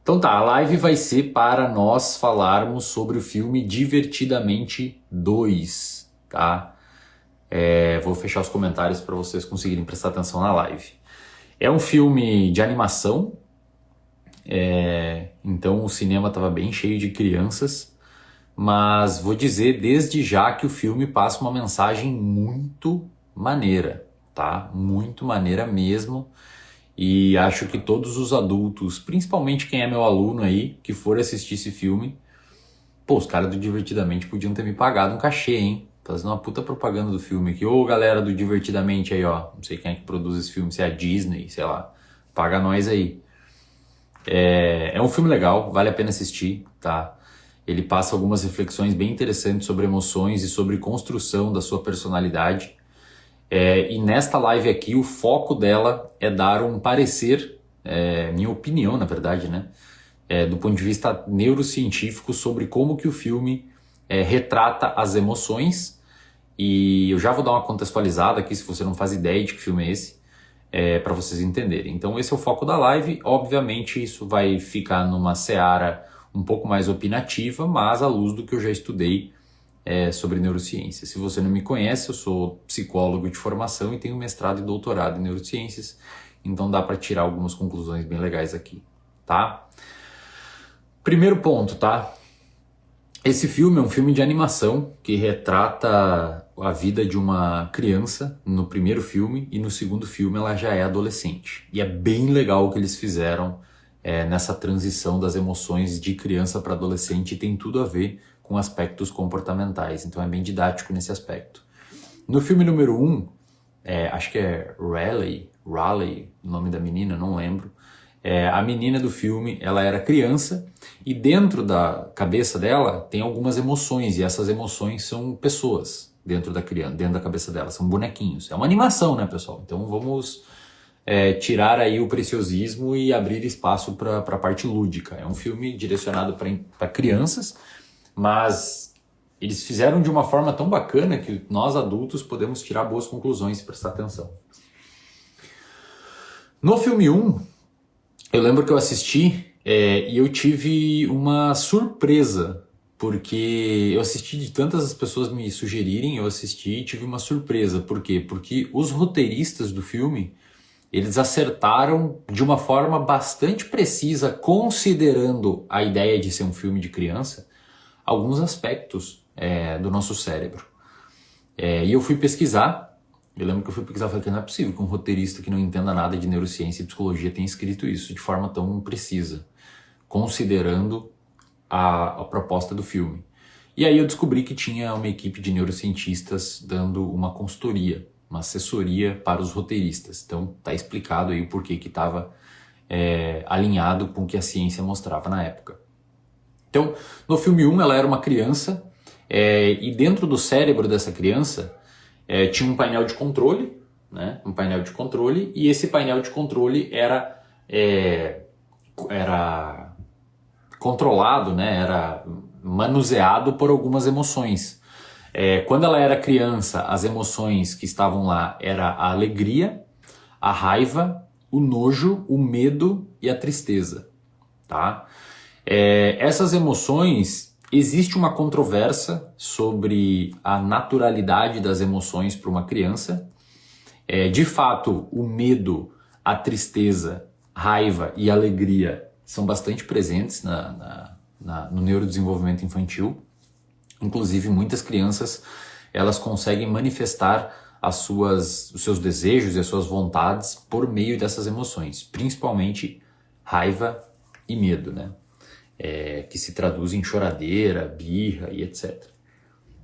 Então tá, a live vai ser para nós falarmos sobre o filme Divertidamente 2, tá? Vou fechar os comentários para vocês conseguirem prestar atenção na live. É um filme de animação, então o cinema estava bem cheio de crianças, mas vou dizer desde já que o filme passa uma mensagem muito maneira, tá? Muito maneira mesmo. E acho que todos os adultos, principalmente quem é meu aluno aí, que for assistir esse filme, pô, os caras do Divertidamente podiam ter me pagado um cachê, hein? Fazendo uma puta propaganda do filme aqui. Ô, galera do Divertidamente aí, ó. Não sei quem é que produz esse filme, se é a Disney, sei lá. Paga nós aí. É um filme legal, vale a pena assistir, tá? Ele passa algumas reflexões bem interessantes sobre emoções e sobre construção da sua personalidade. E nesta live aqui, o foco dela é dar um parecer, minha opinião, na verdade, né? Do ponto de vista neurocientífico sobre como que o filme retrata as emoções. E eu já vou dar uma contextualizada aqui, se você não faz ideia de que filme é esse, para vocês entenderem. Então esse é o foco da live. Obviamente isso vai ficar numa seara um pouco mais opinativa, mas à luz do que eu já estudei sobre neurociência. Se você não me conhece, eu sou psicólogo de formação e tenho mestrado e doutorado em neurociências, então dá para tirar algumas conclusões bem legais aqui, tá? Primeiro ponto, tá? Esse filme é um filme de animação que retrata a vida de uma criança no primeiro filme e no segundo filme ela já é adolescente. E é bem legal o que eles fizeram nessa transição das emoções de criança para adolescente e tem tudo a ver com aspectos comportamentais, então é bem didático nesse aspecto. No filme número 1, acho que é Raleigh, o nome da menina, não lembro. A menina do filme, ela era criança e dentro da cabeça dela tem algumas emoções e essas emoções são pessoas dentro da criança, dentro da cabeça dela, são bonequinhos. É uma animação, né, pessoal? Então vamos tirar aí o preciosismo e abrir espaço para a parte lúdica. É um filme direcionado para crianças, mas eles fizeram de uma forma tão bacana que nós adultos podemos tirar boas conclusões e prestar atenção. No filme 1, eu lembro que eu assisti e eu tive uma surpresa, porque eu assisti de tantas pessoas me sugerirem, eu assisti e tive uma surpresa. Por quê? Porque os roteiristas do filme, eles acertaram de uma forma bastante precisa, considerando a ideia de ser um filme de criança, alguns aspectos do nosso cérebro. E eu fui pesquisar, eu lembro que eu fui pesquisar e falei que não é possível que um roteirista que não entenda nada de neurociência e psicologia tenha escrito isso de forma tão precisa, considerando a proposta do filme. E aí eu descobri que tinha uma equipe de neurocientistas dando uma consultoria, uma assessoria para os roteiristas. Então tá explicado aí o porquê que estava alinhado com o que a ciência mostrava na época. Então, no filme 1, ela era uma criança e dentro do cérebro dessa criança tinha um painel de controle, né? Um painel de controle, e esse painel de controle era controlado, né? Era manuseado por algumas emoções. Quando ela era criança, as emoções que estavam lá era a alegria, a raiva, o nojo, o medo e a tristeza, tá? Essas emoções, existe uma controvérsia sobre a naturalidade das emoções para uma criança. De fato, o medo, a tristeza, raiva e alegria são bastante presentes no neurodesenvolvimento infantil. Inclusive, muitas crianças elas conseguem manifestar os seus desejos e as suas vontades por meio dessas emoções, principalmente raiva e medo, né? Que se traduz em choradeira, birra e etc.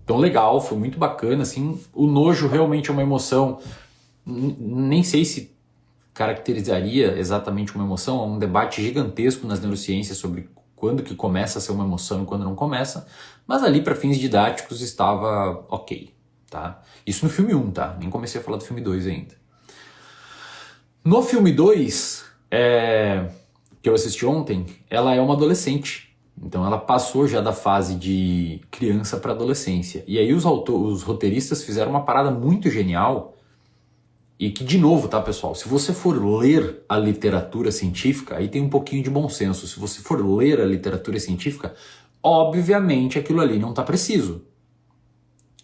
Então legal, foi muito bacana, assim. O nojo realmente é uma emoção, nem sei se caracterizaria exatamente uma emoção, é um debate gigantesco nas neurociências sobre quando que começa a ser uma emoção e quando não começa, mas ali para fins didáticos estava ok, tá? Isso no filme 1, tá? Nem comecei a falar do filme 2 ainda. No filme 2, que eu assisti ontem, ela é uma adolescente. Então ela passou já da fase de criança para adolescência. E aí os roteiristas fizeram uma parada muito genial, E que, de novo, tá, pessoal? Se você for ler a literatura científica, aí tem um pouquinho de bom senso. Se você for ler a literatura científica, obviamente aquilo ali não tá preciso.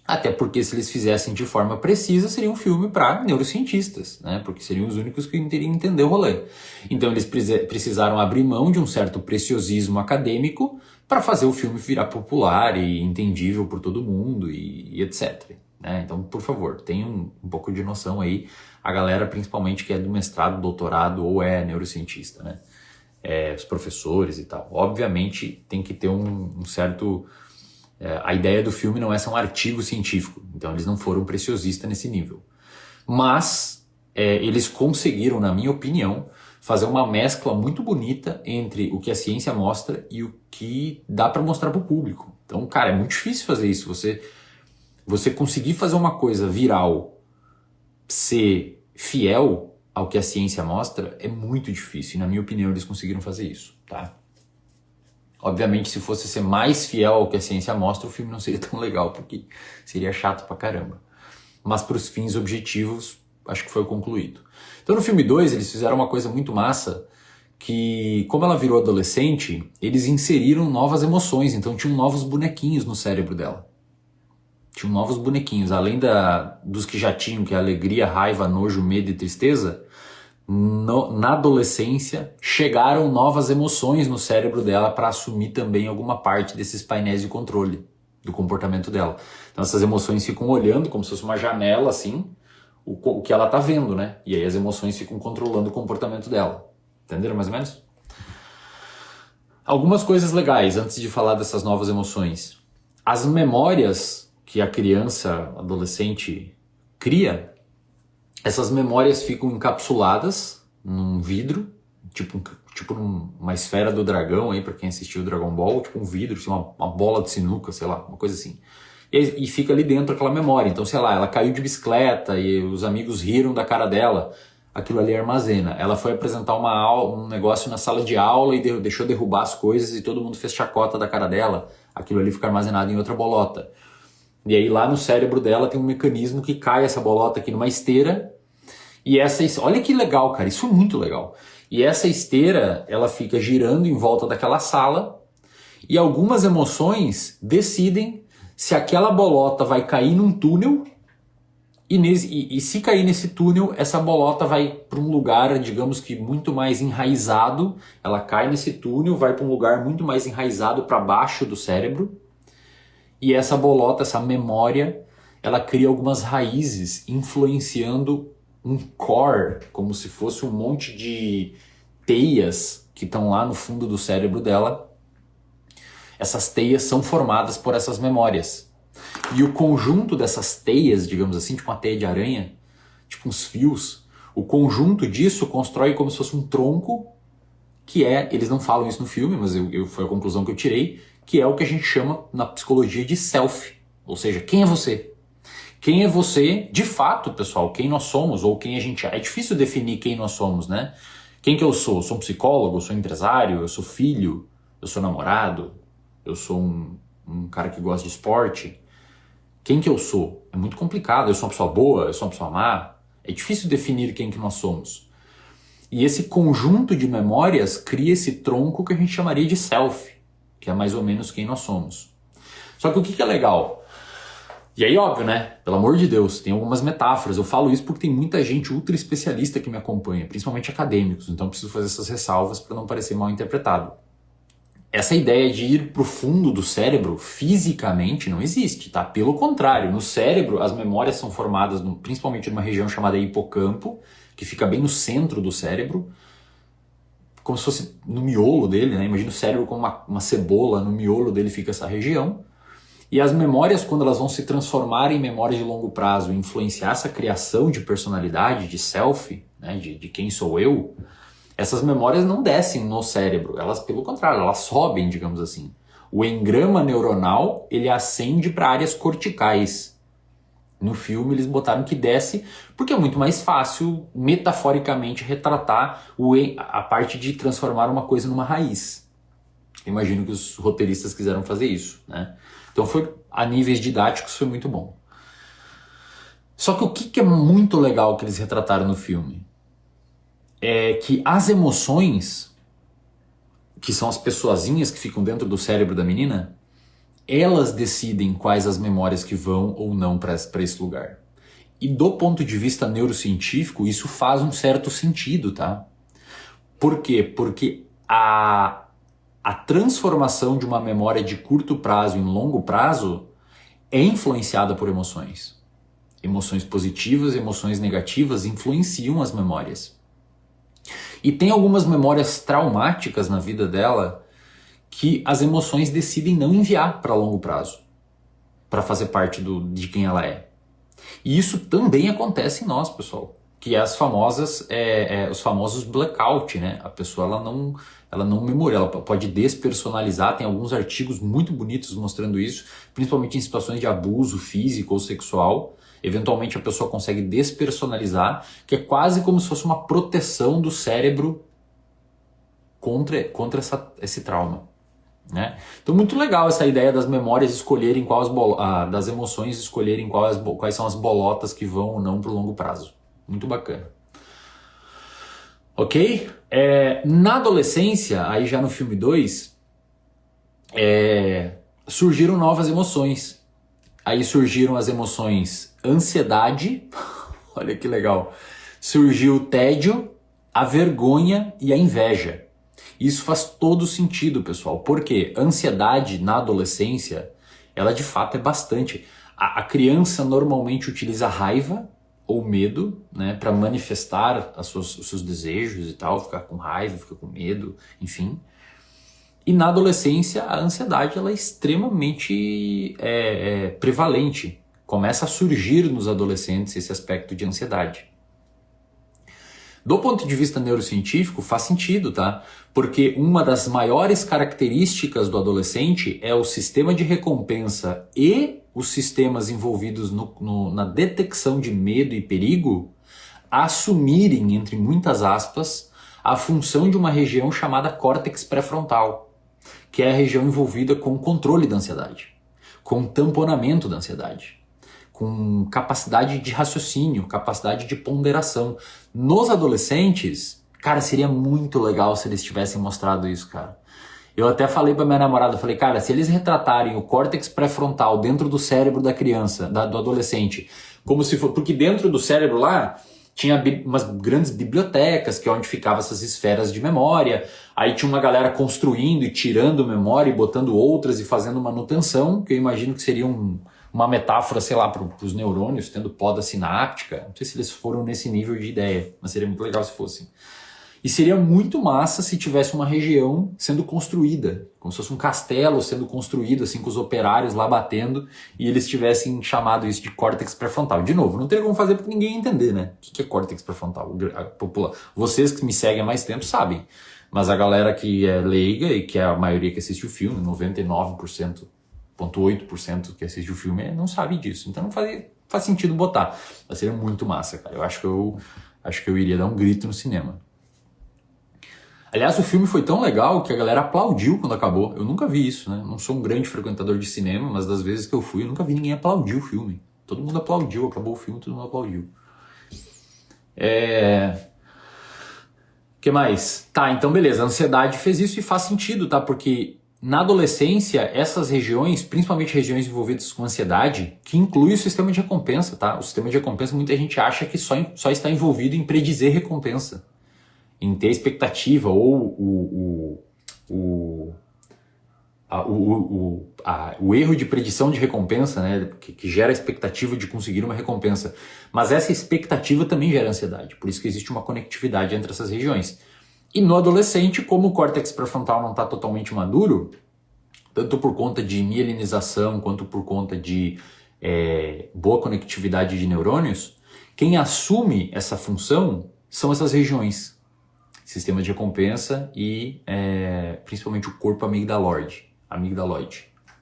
Até porque se eles fizessem de forma precisa, seria um filme para neurocientistas, né? Porque seriam os únicos que teriam que entender o rolê. Então eles precisaram abrir mão de um certo preciosismo acadêmico para fazer o filme virar popular e entendível por todo mundo e etc. Né? Então, por favor, tenham um pouco de noção aí, a galera principalmente que é do mestrado, doutorado ou é neurocientista, né? Os professores e tal. Obviamente tem que ter um certo... a ideia do filme não é ser um artigo científico, então eles não foram preciosistas nesse nível. Mas eles conseguiram, na minha opinião, fazer uma mescla muito bonita entre o que a ciência mostra e o que dá para mostrar para o público. Então, cara, é muito difícil fazer isso. Você conseguir fazer uma coisa viral, ser fiel ao que a ciência mostra, é muito difícil. E, na minha opinião, eles conseguiram fazer isso, tá? Obviamente, se fosse ser mais fiel ao que a ciência mostra, o filme não seria tão legal, porque seria chato pra caramba. Mas para os fins objetivos, acho que foi concluído. Então no filme 2, eles fizeram uma coisa muito massa, que como ela virou adolescente, eles inseriram novas emoções, então tinham novos bonequinhos no cérebro dela. Tinham novos bonequinhos, além dos que já tinham, que é alegria, raiva, nojo, medo e tristeza. Na adolescência, chegaram novas emoções no cérebro dela para assumir também alguma parte desses painéis de controle do comportamento dela. Então essas emoções ficam olhando como se fosse uma janela assim, o que ela tá vendo, né? E aí as emoções ficam controlando o comportamento dela. Entenderam mais ou menos? Algumas coisas legais antes de falar dessas novas emoções. As memórias que a criança, adolescente cria, essas memórias ficam encapsuladas num vidro, tipo uma esfera do dragão aí, pra quem assistiu o Dragon Ball, tipo um vidro, tipo uma bola de sinuca, sei lá, uma coisa assim. E fica ali dentro aquela memória. Então, sei lá, ela caiu de bicicleta e os amigos riram da cara dela, aquilo ali armazena. Ela foi apresentar um negócio na sala de aula e deixou derrubar as coisas e todo mundo fez chacota da cara dela, aquilo ali fica armazenado em outra bolota. E aí lá no cérebro dela tem um mecanismo que cai essa bolota aqui numa esteira. E olha que legal, cara, isso é muito legal. E essa esteira, ela fica girando em volta daquela sala e algumas emoções decidem se aquela bolota vai cair num túnel e se cair nesse túnel, essa bolota vai para um lugar, digamos que muito mais enraizado. Ela cai nesse túnel, vai para um lugar muito mais enraizado para baixo do cérebro. E essa bolota, essa memória, ela cria algumas raízes influenciando um core, como se fosse um monte de teias que estão lá no fundo do cérebro dela. Essas teias são formadas por essas memórias. E o conjunto dessas teias, digamos assim, tipo uma teia de aranha, tipo uns fios, o conjunto disso constrói como se fosse um tronco, que eles não falam isso no filme, mas foi a conclusão que eu tirei, que é o que a gente chama na psicologia de self. Ou seja, quem é você? Quem é você, de fato, pessoal, quem nós somos ou quem a gente é. É difícil definir quem nós somos, né? Quem que eu sou? Eu sou um psicólogo, eu sou um empresário, eu sou filho, eu sou namorado, eu sou um cara que gosta de esporte. Quem que eu sou? É muito complicado. Eu sou uma pessoa boa, eu sou uma pessoa má. É difícil definir quem que nós somos. E esse conjunto de memórias cria esse tronco que a gente chamaria de self, que é mais ou menos quem nós somos. Só que o que é legal? E aí, óbvio, né? Pelo amor de Deus, tem algumas metáforas. Eu falo isso porque tem muita gente ultra especialista que me acompanha, principalmente acadêmicos. Então eu preciso fazer essas ressalvas para não parecer mal interpretado. Essa ideia de ir para o fundo do cérebro fisicamente não existe, tá? Pelo contrário, no cérebro as memórias são formadas principalmente numa região chamada hipocampo, que fica bem no centro do cérebro, como se fosse no miolo dele, né? Imagina o cérebro como uma cebola, no miolo dele fica essa região. E as memórias, quando elas vão se transformar em memórias de longo prazo e influenciar essa criação de personalidade, de self, né? de quem sou eu, essas memórias não descem no cérebro, elas, pelo contrário, elas sobem, digamos assim. O engrama neuronal, ele ascende para áreas corticais. No filme eles botaram que desce, porque é muito mais fácil, metaforicamente, retratar a parte de transformar uma coisa numa raiz. Imagino que os roteiristas quiseram fazer isso, né? Então foi, a níveis didáticos foi muito bom. Só que o que é muito legal que eles retrataram no filme é que as emoções, que são as pessoazinhas que ficam dentro do cérebro da menina, elas decidem quais as memórias que vão ou não para esse lugar. E do ponto de vista neurocientífico, isso faz um certo sentido, tá? Por quê? Porque a transformação de uma memória de curto prazo em longo prazo é influenciada por emoções. Emoções positivas, emoções negativas influenciam as memórias. E tem algumas memórias traumáticas na vida dela que as emoções decidem não enviar para longo prazo, para fazer parte de quem ela é. E isso também acontece em nós, pessoal, que é os famosos blackout, né? A pessoa ela não memoria, ela pode despersonalizar. Tem alguns artigos muito bonitos mostrando isso, principalmente em situações de abuso físico ou sexual. Eventualmente a pessoa consegue despersonalizar, que é quase como se fosse uma proteção do cérebro contra esse trauma. Né? Então muito legal essa ideia das memórias escolherem das emoções escolherem quais são as bolotas que vão ou não para o longo prazo. Muito bacana. Ok? Na adolescência, aí já no filme 2, surgiram novas emoções. Aí surgiram as emoções ansiedade, olha que legal, surgiu o tédio, a vergonha e a inveja. Isso faz todo sentido, pessoal, porque ansiedade na adolescência, ela de fato é bastante. A criança normalmente utiliza raiva ou medo, né, para manifestar os seus desejos e tal, ficar com raiva, ficar com medo, enfim. E na adolescência a ansiedade ela é extremamente prevalente. Começa a surgir nos adolescentes esse aspecto de ansiedade. Do ponto de vista neurocientífico, faz sentido, tá? Porque uma das maiores características do adolescente é o sistema de recompensa e os sistemas envolvidos na detecção de medo e perigo assumirem, entre muitas aspas, a função de uma região chamada córtex pré-frontal, que é a região envolvida com o controle da ansiedade, com o tamponamento da ansiedade, com capacidade de raciocínio, capacidade de ponderação. Nos adolescentes, cara, seria muito legal se eles tivessem mostrado isso, cara. Eu até falei pra minha namorada, falei, cara, se eles retratarem o córtex pré-frontal dentro do cérebro da criança, do adolescente, como se for, porque dentro do cérebro lá tinha umas grandes bibliotecas, que é onde ficavam essas esferas de memória, aí tinha uma galera construindo e tirando memória e botando outras e fazendo manutenção, que eu imagino que seria uma metáfora, sei lá, para os neurônios, tendo poda sináptica. Não sei se eles foram nesse nível de ideia, mas seria muito legal se fossem. E seria muito massa se tivesse uma região sendo construída, como se fosse um castelo sendo construído, assim, com os operários lá batendo, e eles tivessem chamado isso de córtex pré-frontal. De novo, não teria como fazer porque ninguém ia entender, né? O que é córtex pré-frontal? Vocês que me seguem há mais tempo sabem, mas a galera que é leiga e que é a maioria que assiste o filme, 99,8% que assiste o filme, não sabe disso. Então não faz sentido botar. Mas seria muito massa, cara. Eu acho que eu iria dar um grito no cinema. Aliás, o filme foi tão legal que a galera aplaudiu quando acabou. Eu nunca vi isso, né? Não sou um grande frequentador de cinema, mas das vezes que eu fui, eu nunca vi ninguém aplaudir o filme. Todo mundo aplaudiu, acabou o filme, todo mundo aplaudiu. Que mais? Tá, então beleza, a ansiedade fez isso e faz sentido, tá? Porque na adolescência, essas regiões, principalmente regiões envolvidas com ansiedade, que inclui o sistema de recompensa, tá? O sistema de recompensa, muita gente acha que só está envolvido em predizer recompensa, em ter expectativa, ou o erro de predição de recompensa, né, que gera a expectativa de conseguir uma recompensa. Mas essa expectativa também gera ansiedade, por isso que existe uma conectividade entre essas regiões. E no adolescente, como o córtex pré-frontal não está totalmente maduro, tanto por conta de mielinização quanto por conta de boa conectividade de neurônios, quem assume essa função são essas regiões. Sistema de recompensa e principalmente o corpo amigdaloide,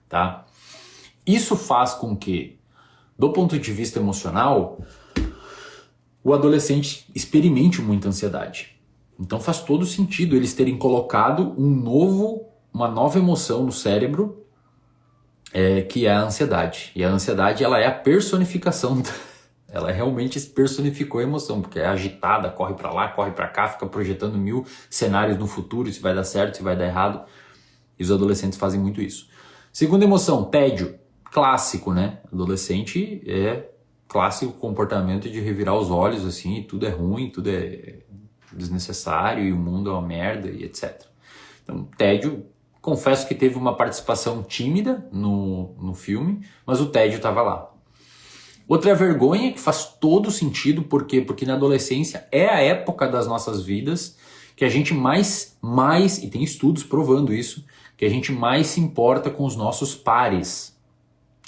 tá? Isso faz com que, do ponto de vista emocional, o adolescente experimente muita ansiedade. Então faz todo sentido eles terem colocado uma nova emoção no cérebro, que é a ansiedade. E a ansiedade ela é a personificação Ela realmente personificou a emoção, porque é agitada, corre pra lá, corre pra cá, fica projetando 1000 cenários no futuro, se vai dar certo, se vai dar errado. E os adolescentes fazem muito isso. Segunda emoção, tédio. Clássico, né? Adolescente é clássico comportamento de revirar os olhos, assim, e tudo é ruim, tudo é desnecessário, e o mundo é uma merda, e etc. Então, tédio, confesso que teve uma participação tímida no filme, mas o tédio estava lá. Outra vergonha que faz todo sentido, por quê? Porque na adolescência é a época das nossas vidas que a gente mais, e tem estudos provando isso, que a gente mais se importa com os nossos pares,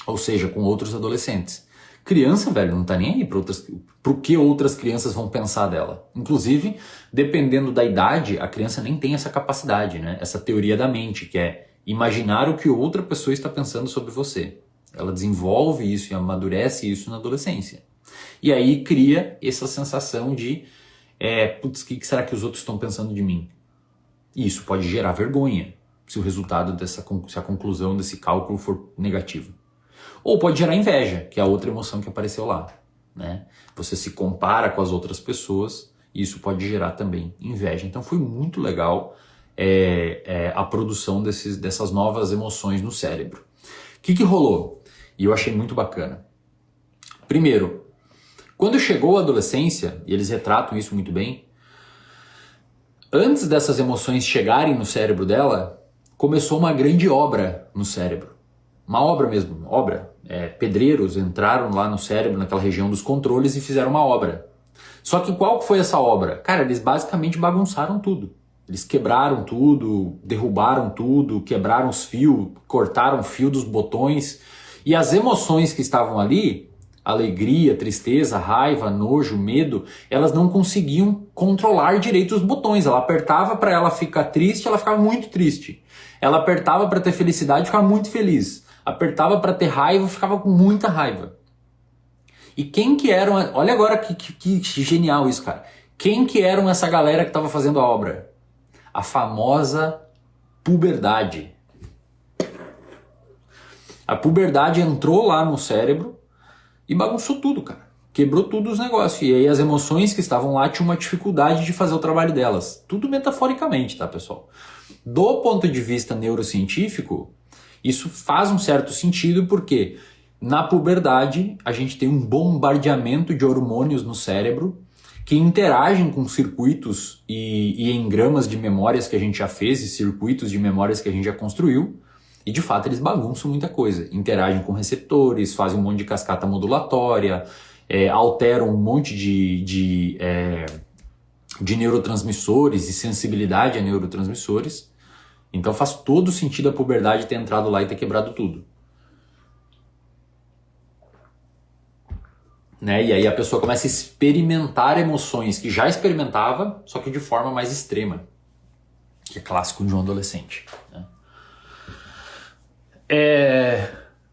ou seja, com outros adolescentes. Criança, velho, não tá nem aí pro que outras crianças vão pensar dela. Inclusive, dependendo da idade, a criança nem tem essa capacidade, né? Essa teoria da mente, que é imaginar o que outra pessoa está pensando sobre você. Ela desenvolve isso e amadurece isso na adolescência. E aí cria essa sensação de putz, o que será que os outros estão pensando de mim? E isso pode gerar vergonha, se o resultado se a conclusão desse cálculo for negativo. Ou pode gerar inveja, que é a outra emoção que apareceu lá, né? Você se compara com as outras pessoas e isso pode gerar também inveja. Então foi muito legal a produção dessas novas emoções no cérebro. O que rolou? E eu achei muito bacana. Primeiro, quando chegou a adolescência, e eles retratam isso muito bem, antes dessas emoções chegarem no cérebro dela, começou uma grande obra no cérebro. Uma obra mesmo, obra. Pedreiros entraram lá no cérebro, naquela região dos controles, e fizeram uma obra. Só que qual foi essa obra? Cara, eles basicamente bagunçaram tudo. Eles quebraram tudo, derrubaram tudo, quebraram os fios, cortaram o fio dos botões. E as emoções que estavam ali, alegria, tristeza, raiva, nojo, medo, elas não conseguiam controlar direito os botões. Ela apertava para ela ficar triste, ela ficava muito triste. Ela apertava para ter felicidade, ficava muito feliz. Apertava para ter raiva, ficava com muita raiva. E quem que eram... Olha agora que genial isso, cara. Quem que eram essa galera que estava fazendo a obra? A famosa puberdade. A puberdade entrou lá no cérebro e bagunçou tudo, cara. Quebrou tudo os negócios. E aí as emoções que estavam lá tinham uma dificuldade de fazer o trabalho delas. Tudo metaforicamente, tá, pessoal? Do ponto de vista neurocientífico, isso faz um certo sentido porque na puberdade a gente tem um bombardeamento de hormônios no cérebro que interagem com circuitos e engramas de memórias que a gente já fez e circuitos de memórias que a gente já construiu. E de fato eles bagunçam muita coisa, interagem com receptores, fazem um monte de cascata modulatória, alteram um monte de neurotransmissores e sensibilidade a neurotransmissores. Então faz todo sentido a puberdade ter entrado lá e ter quebrado tudo. Né? E aí a pessoa começa a experimentar emoções que já experimentava, só que de forma mais extrema, que é clássico de um adolescente, né?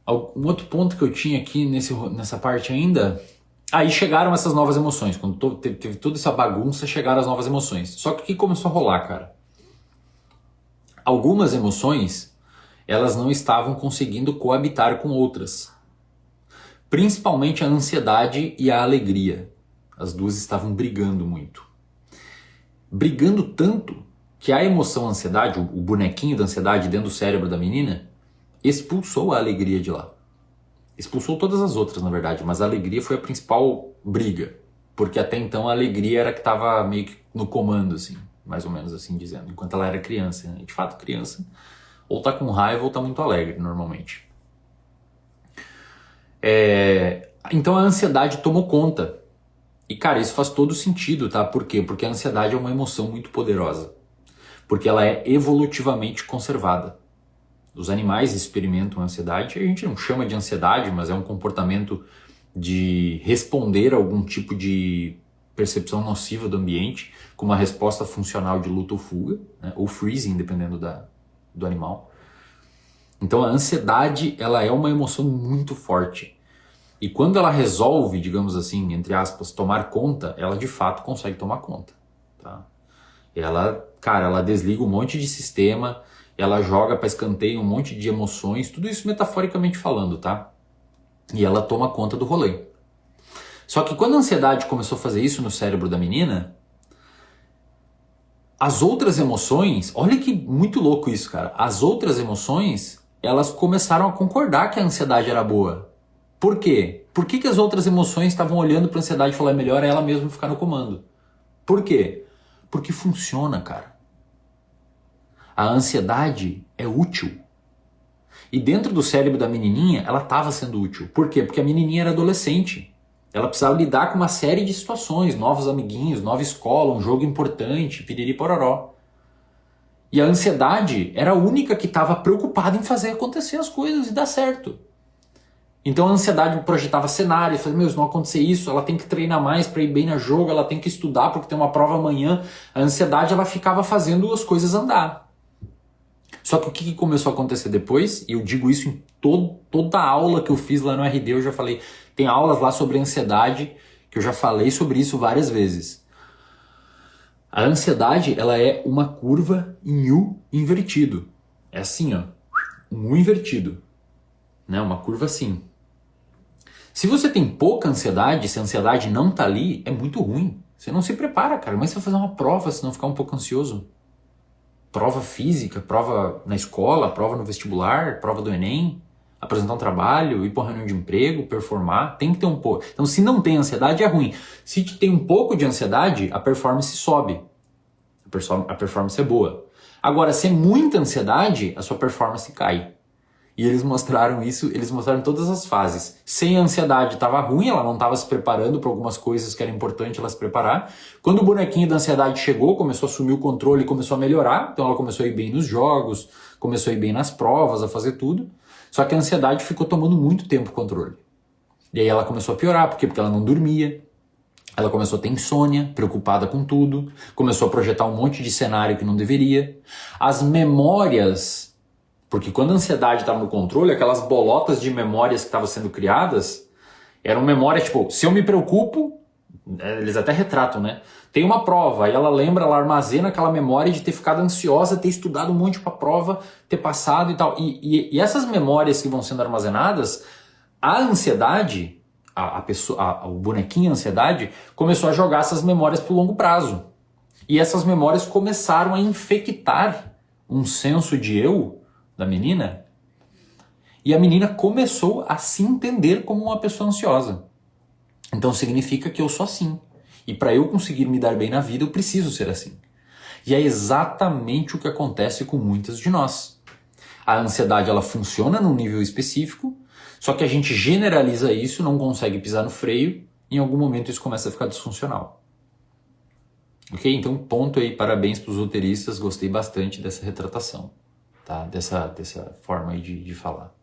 Um outro ponto que eu tinha aqui nessa parte ainda, aí chegaram essas novas emoções, quando teve toda essa bagunça, chegaram as novas emoções. Só que o que começou a rolar, cara? Algumas emoções, elas não estavam conseguindo coabitar com outras. Principalmente a ansiedade e a alegria. As duas estavam brigando muito. Brigando tanto que a emoção ansiedade, o bonequinho da ansiedade dentro do cérebro da menina, expulsou a alegria de lá. Expulsou todas as outras, na verdade, mas a alegria foi a principal briga. Porque até então a alegria era que estava meio que no comando, assim, mais ou menos assim dizendo, enquanto ela era criança. Né? De fato, criança ou tá com raiva ou tá muito alegre, normalmente. Então a ansiedade tomou conta. E, cara, isso faz todo sentido, tá? Por quê? Porque a ansiedade é uma emoção muito poderosa. Porque ela é evolutivamente conservada. Os animais experimentam ansiedade, a gente não chama de ansiedade, mas é um comportamento de responder a algum tipo de percepção nociva do ambiente, com uma resposta funcional de luta ou fuga, né? Ou freezing, dependendo do animal. Então a ansiedade, ela é uma emoção muito forte. E quando ela resolve, digamos assim, entre aspas, tomar conta, ela de fato consegue tomar conta. Tá? Ela desliga um monte de sistema, ela joga para escanteio um monte de emoções, tudo isso metaforicamente falando, tá? E ela toma conta do rolê. Só que quando a ansiedade começou a fazer isso no cérebro da menina, as outras emoções, olha que muito louco isso, cara. As outras emoções, elas começaram a concordar que a ansiedade era boa. Por quê? Por que as outras emoções estavam olhando para a ansiedade e falaram, é melhor ela mesma ficar no comando? Por quê? Porque funciona, cara. A ansiedade é útil. E dentro do cérebro da menininha, ela estava sendo útil. Por quê? Porque a menininha era adolescente. Ela precisava lidar com uma série de situações, novos amiguinhos, nova escola, um jogo importante, piriri pororó. E a ansiedade era a única que estava preocupada em fazer acontecer as coisas e dar certo. Então a ansiedade projetava cenários, falava, meu, se não acontecer isso, ela tem que treinar mais para ir bem no jogo, ela tem que estudar porque tem uma prova amanhã. A ansiedade, ela ficava fazendo as coisas andar. Só que o que começou a acontecer depois, e eu digo isso em toda a aula que eu fiz lá no RD, eu já falei, tem aulas lá sobre ansiedade, que eu já falei sobre isso várias vezes. A ansiedade, ela é uma curva em U invertido. É assim, ó, um U invertido, né? Uma curva assim. Se você tem pouca ansiedade, se a ansiedade não tá ali, é muito ruim. Você não se prepara, cara. Mas você vai fazer uma prova se não ficar um pouco ansioso. Prova física, prova na escola, prova no vestibular, prova do Enem, apresentar um trabalho, ir para uma reunião de emprego, performar, tem que ter um pouco. Então, se não tem ansiedade, é ruim. Se tem um pouco de ansiedade, a performance sobe. A performance é boa. Agora, se é muita ansiedade, a sua performance cai. E eles mostraram isso, eles mostraram todas as fases. Sem ansiedade estava ruim, ela não estava se preparando para algumas coisas que era importante ela se preparar. Quando o bonequinho da ansiedade chegou, começou a assumir o controle e começou a melhorar. Então ela começou a ir bem nos jogos, começou a ir bem nas provas, a fazer tudo. Só que a ansiedade ficou tomando muito tempo o controle. E aí ela começou a piorar, por quê? Porque ela não dormia. Ela começou a ter insônia, preocupada com tudo. Começou a projetar um monte de cenário que não deveria. As memórias... Porque quando a ansiedade estava no controle, aquelas bolotas de memórias que estavam sendo criadas, eram memórias tipo, se eu me preocupo, eles até retratam, né? Tem uma prova, aí ela lembra, ela armazena aquela memória de ter ficado ansiosa, ter estudado um monte para a prova, ter passado e tal. E essas memórias que vão sendo armazenadas, a ansiedade, o bonequinho ansiedade, começou a jogar essas memórias para o longo prazo. E essas memórias começaram a infectar um senso de eu da menina, e a menina começou a se entender como uma pessoa ansiosa. Então significa que eu sou assim. E para eu conseguir me dar bem na vida, eu preciso ser assim. E é exatamente o que acontece com muitas de nós. A ansiedade, ela funciona num nível específico, só que a gente generaliza isso, não consegue pisar no freio, e em algum momento isso começa a ficar disfuncional. Ok? Então, ponto aí, parabéns para os roteiristas, gostei bastante dessa retratação. Tá? Dessa forma aí de falar.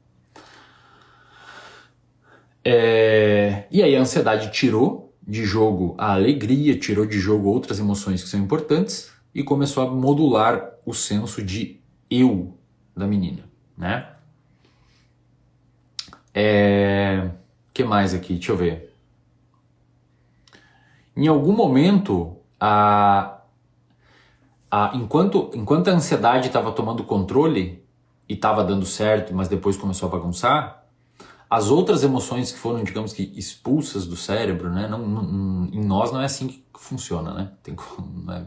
E aí a ansiedade tirou de jogo a alegria, tirou de jogo outras emoções que são importantes e começou a modular o senso de eu da menina, né? Que mais aqui? Deixa eu ver. Em algum momento, enquanto a ansiedade estava tomando controle e estava dando certo, mas depois começou a bagunçar, as outras emoções que foram, digamos que, expulsas do cérebro, né? Em nós não é assim que funciona, né?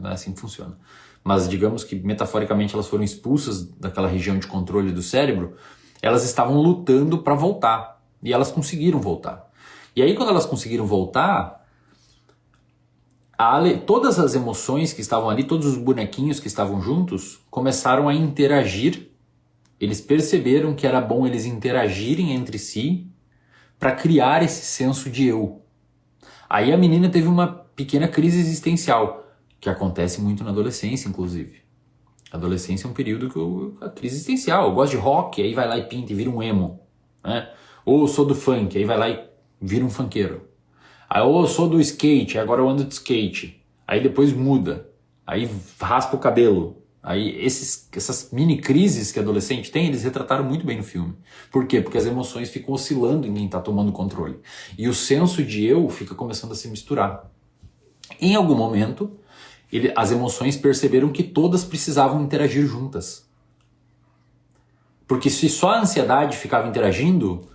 Não é assim que funciona. Mas digamos que, metaforicamente, elas foram expulsas daquela região de controle do cérebro, elas estavam lutando para voltar. E elas conseguiram voltar. E aí, quando elas conseguiram voltar... todas as emoções que estavam ali, todos os bonequinhos que estavam juntos, começaram a interagir. Eles perceberam que era bom eles interagirem entre si para criar esse senso de eu. Aí a menina teve uma pequena crise existencial, que acontece muito na adolescência, inclusive. A adolescência é um período que a crise existencial. Eu gosto de rock, aí vai lá e pinta e vira um emo, né? Ou eu sou do funk, aí vai lá e vira um funkeiro. Aí eu sou do skate, agora eu ando de skate. Aí depois muda. Aí raspa o cabelo. Aí essas mini crises que adolescente tem, eles retrataram muito bem no filme. Por quê? Porque as emoções ficam oscilando em quem está tomando controle. E o senso de eu fica começando a se misturar. Em algum momento, as emoções perceberam que todas precisavam interagir juntas. Porque se só a ansiedade ficava interagindo,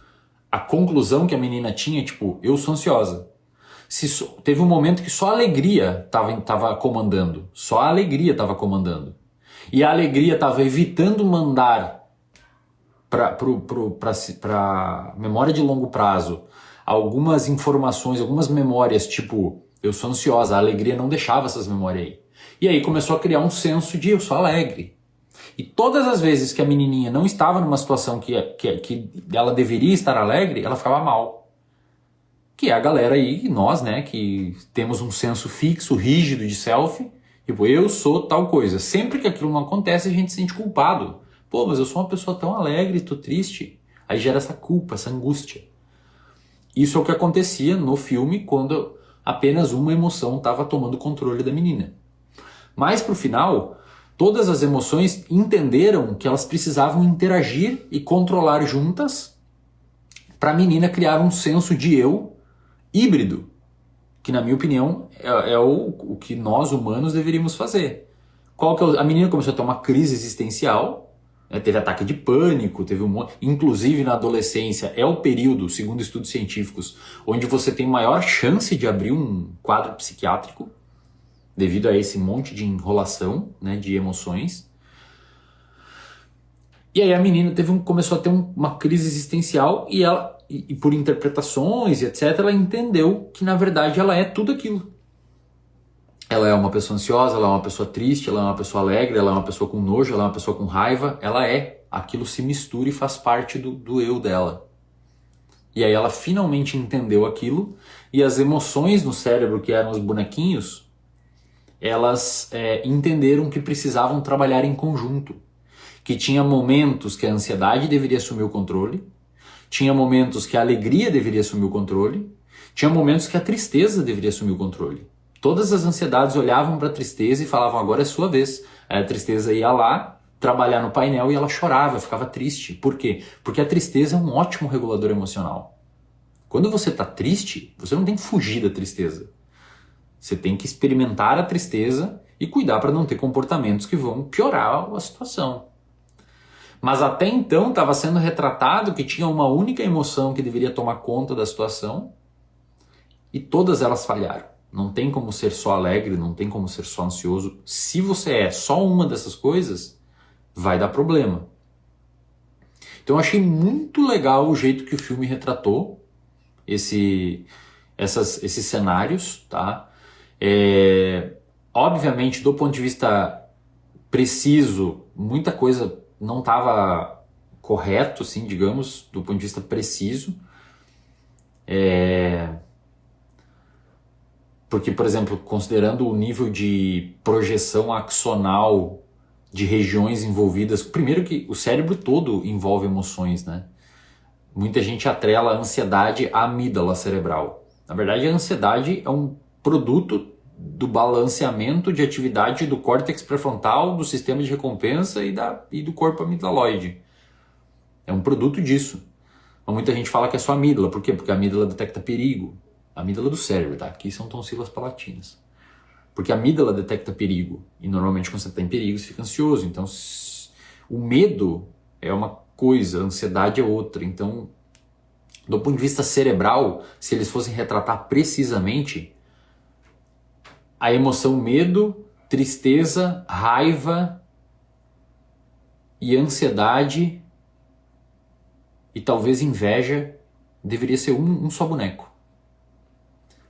a conclusão que a menina tinha, tipo, eu sou ansiosa. Teve um momento que só a alegria tava comandando. Só a alegria estava comandando. E a alegria estava evitando mandar para memória de longo prazo algumas informações, algumas memórias, tipo, eu sou ansiosa, a alegria não deixava essas memórias aí. E aí começou a criar um senso de eu sou alegre. E todas as vezes que a menininha não estava numa situação que ela deveria estar alegre, ela ficava mal. Que é a galera aí, nós, né, que temos um senso fixo, rígido de self, tipo, eu sou tal coisa. Sempre que aquilo não acontece, a gente se sente culpado. Pô, mas eu sou uma pessoa tão alegre, tô triste. Aí gera essa culpa, essa angústia. Isso é o que acontecia no filme quando apenas uma emoção estava tomando controle da menina. Mas pro final, todas as emoções entenderam que elas precisavam interagir e controlar juntas para a menina criar um senso de eu híbrido, que na minha opinião é o que nós humanos deveríamos fazer. A menina começou a ter uma crise existencial, teve ataque de pânico, inclusive na adolescência é o período, segundo estudos científicos, onde você tem maior chance de abrir um quadro psiquiátrico, devido a esse monte de enrolação, né, de emoções. E aí a menina começou a ter uma crise existencial e por interpretações e etc, ela entendeu que na verdade ela é tudo aquilo. Ela é uma pessoa ansiosa, ela é uma pessoa triste, ela é uma pessoa alegre, ela é uma pessoa com nojo, ela é uma pessoa com raiva, aquilo se mistura e faz parte do eu dela. E aí ela finalmente entendeu aquilo e as emoções no cérebro, que eram os bonequinhos, elas entenderam que precisavam trabalhar em conjunto. Que tinha momentos que a ansiedade deveria assumir o controle, tinha momentos que a alegria deveria assumir o controle, tinha momentos que a tristeza deveria assumir o controle. Todas as ansiedades olhavam para a tristeza e falavam, agora é sua vez. Aí a tristeza ia lá trabalhar no painel e ela chorava, ficava triste. Por quê? Porque a tristeza é um ótimo regulador emocional. Quando você está triste, você não tem que fugir da tristeza. Você tem que experimentar a tristeza e cuidar para não ter comportamentos que vão piorar a situação. Mas até então estava sendo retratado que tinha uma única emoção que deveria tomar conta da situação e todas elas falharam. Não tem como ser só alegre, não tem como ser só ansioso. Se você é só uma dessas coisas, vai dar problema. Então eu achei muito legal o jeito que o filme retratou esses cenários, tá? Obviamente, do ponto de vista preciso, muita coisa não estava correto, assim, digamos, do ponto de vista preciso. Porque, por exemplo, considerando o nível de projeção axonal de regiões envolvidas, primeiro que o cérebro todo envolve emoções, né? Muita gente atrela a ansiedade à amígdala cerebral. Na verdade, a ansiedade é um produto do balanceamento de atividade do córtex pré-frontal, do sistema de recompensa e do corpo amigdaloide. É um produto disso. Mas muita gente fala que é só amígdala. Por quê? Porque a amígdala detecta perigo. A amígdala do cérebro, tá? Aqui são tonsilas palatinas. Porque a amígdala detecta perigo. E normalmente quando você está em perigo, você fica ansioso. Então, o medo é uma coisa, a ansiedade é outra. Então, do ponto de vista cerebral, se eles fossem retratar precisamente, a emoção medo, tristeza, raiva e ansiedade e talvez inveja deveria ser um só boneco.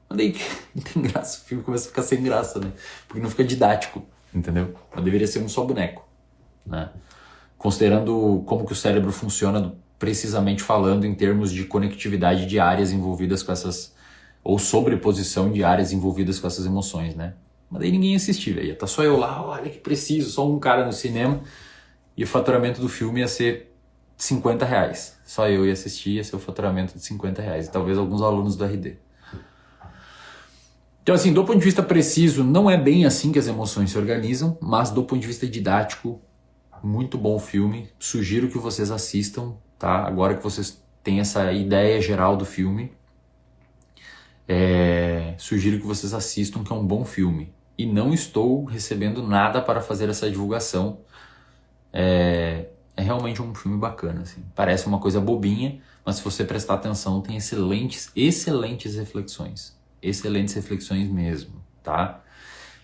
Mas daí não tem graça, o filme começa a ficar sem graça, né? Porque não fica didático, entendeu? Mas deveria ser um só boneco, né? Considerando como que o cérebro funciona, precisamente falando em termos de conectividade de áreas envolvidas com essas, ou sobreposição de áreas envolvidas com essas emoções, né? Mas daí ninguém assistiu, ia tá só eu lá, olha que preciso, só um cara no cinema, e o faturamento do filme ia ser R$50. Só eu ia assistir, ia ser o faturamento de R$50, e talvez alguns alunos do RD. Então, assim, do ponto de vista preciso, não é bem assim que as emoções se organizam, mas do ponto de vista didático, muito bom o filme. Sugiro que vocês assistam, tá? Agora que vocês têm essa ideia geral do filme, sugiro que vocês assistam, que é um bom filme. E não estou recebendo nada para fazer essa divulgação. É realmente um filme bacana, assim. Parece uma coisa bobinha, mas se você prestar atenção, tem excelentes reflexões. Excelentes reflexões mesmo, tá?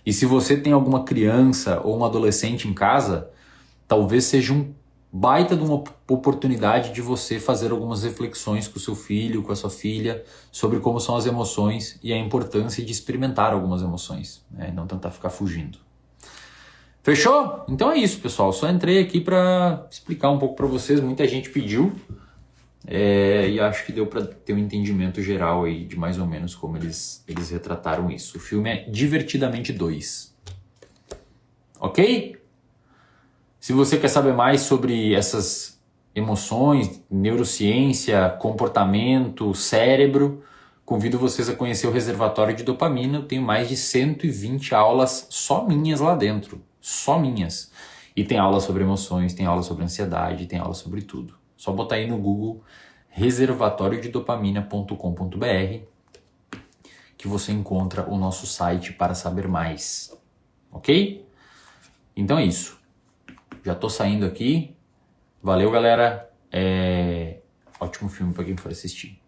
E se você tem alguma criança ou um adolescente em casa, talvez seja um baita de uma oportunidade de você fazer algumas reflexões com o seu filho, com a sua filha, sobre como são as emoções e a importância de experimentar algumas emoções, né? E não tentar ficar fugindo. Fechou? Então é isso, pessoal. Só entrei aqui para explicar um pouco para vocês. Muita gente pediu e acho que deu para ter um entendimento geral aí de mais ou menos como eles retrataram isso. O filme é Divertidamente 2. Ok? Se você quer saber mais sobre essas emoções, neurociência, comportamento, cérebro, convido vocês a conhecer o Reservatório de Dopamina. Eu tenho mais de 120 aulas só minhas lá dentro. Só minhas. E tem aula sobre emoções, tem aula sobre ansiedade, tem aula sobre tudo. Só botar aí no Google reservatoriodedopamina.com.br que você encontra o nosso site para saber mais. Ok? Então é isso. Já tô saindo aqui. Valeu, galera. Ótimo filme para quem for assistir.